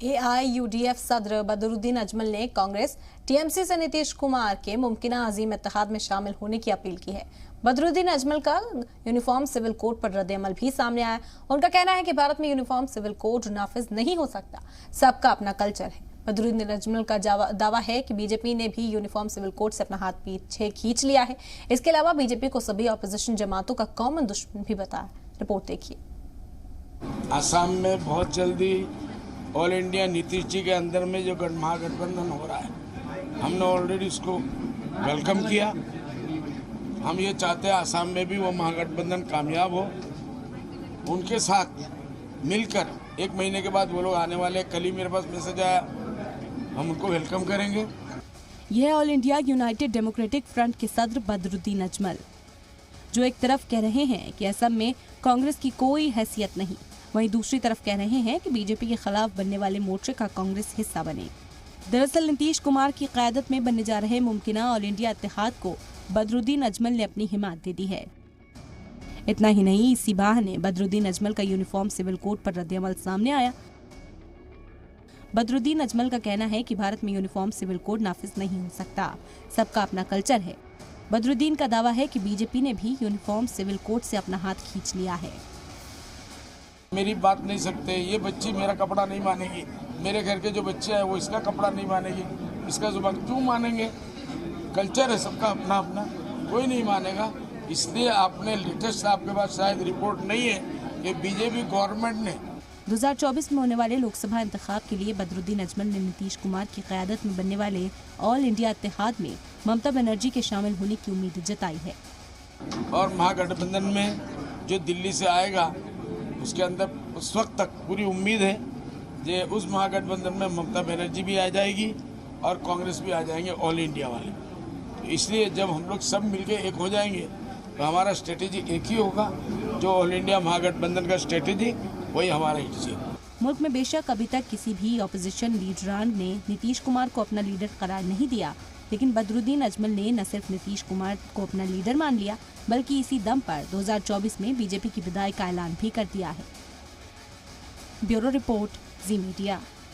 एआईयूडीएफ सदर बदरुद्दीन अजमल ने कांग्रेस टीएमसी से नीतीश कुमार के मुमकिन अजीम इत्तेहाद में शामिल होने की अपील की है। बदरुद्दीन अजमल का यूनिफॉर्म सिविल कोड पर रद्द-ए-अमल भी सामने आया। उनका कहना है कि भारत में यूनिफॉर्म सिविल कोड नाफिज नहीं हो सकता, सबका अपना कल्चर है। बदरुद्दीन अजमल का दावा है कि बीजेपी ने भी यूनिफॉर्म सिविल कोड से अपना हाथ पीछे खींच लिया है। इसके अलावा बीजेपी को सभी ऑपोजिशन जमातों का कॉमन दुश्मन भी बताया। रिपोर्ट देखिए। असम में बहुत जल्दी ऑल इंडिया नीतीश जी के अंदर में जो महागठबंधन हो रहा है, हमने ऑलरेडी उसको वेलकम किया। हम ये चाहते हैं असम में भी वो महागठबंधन कामयाब हो। उनके साथ मिलकर 1 महीने के बाद वो लोग आने वाले। कल ही मेरे पास मैसेज आया, हम उनको वेलकम करेंगे। यह all India United democratic front के सदर बदरुद्दीन अजमल, जो एक तरफ कह रहे हैं कि असम में कांग्रेस की कोई हैसियत नहीं, वहीं दूसरी तरफ कह रहे हैं कि बीजेपी के खिलाफ बनने वाले मोर्चे का कांग्रेस हिस्सा बने। दरअसल नीतीश कुमार की क़यादत में बनने जा रहे मुमकिना ऑल इंडिया इत्तेहाद को बदरुद्दीन अजमल ने अपनी हिमायत दे दी है। इतना ही नहीं, इसी बहाने बदरुद्दीन अजमल का यूनिफॉर्म सिविल कोड पर रद्द-ए-अमल सामने आया। बदरुद्दीन अजमल का कहना है कि भारत में यूनिफॉर्म सिविल कोड नाफिज नहीं हो सकता, सबका अपना कल्चर है। बदरुद्दीन का दावा है कि बीजेपी ने भी यूनिफॉर्म सिविल कोड से अपना हाथ खींच लिया है। मेरी बात नहीं सकते, ये बच्ची मेरा कपड़ा नहीं मानेगी, मेरे घर के जो बच्चे हैं वो इसका कपड़ा नहीं मानेगी, इसका जुबान क्यों मानेंगे? कल्चर है सबका अपना अपना, कोई नहीं मानेगा। इसलिए आपने लेटेस्ट, आपके पास शायद रिपोर्ट नहीं है कि बीजेपी गवर्नमेंट ने 2024 में होने वाले लोकसभा इंतखाब के लिए बदरुद्दीन अजमल ने नीतीश कुमार की क़यादत में बनने वाले ऑल इंडिया इत्तेहाद में ममता बनर्जी के शामिल होने की उम्मीद जताई है। और महागठबंधन में जो दिल्ली से आएगा उसके अंदर उस वक्त तक पूरी उम्मीद है कि उस महागठबंधन में ममता बनर्जी भी आ जाएगी और कांग्रेस भी आ जाएंगे, ऑल इंडिया वाले। तो इसलिए जब हम लोग सब मिलके एक हो जाएंगे तो हमारा स्ट्रेटेजी एक ही होगा, जो ऑल इंडिया महागठबंधन का स्ट्रेटेजी, वही हमारा हिस्सा है। मुल्क में बेशक अभी तक किसी भी ऑपोजिशन लीडरान ने नीतीश कुमार को अपना लीडर करार नहीं दिया, लेकिन बदरुद्दीन अजमल ने न सिर्फ नीतीश कुमार को अपना लीडर मान लिया, बल्कि इसी दम पर 2024 में बीजेपी की विदाई का ऐलान भी कर दिया है। ब्यूरो रिपोर्ट, जी मीडिया।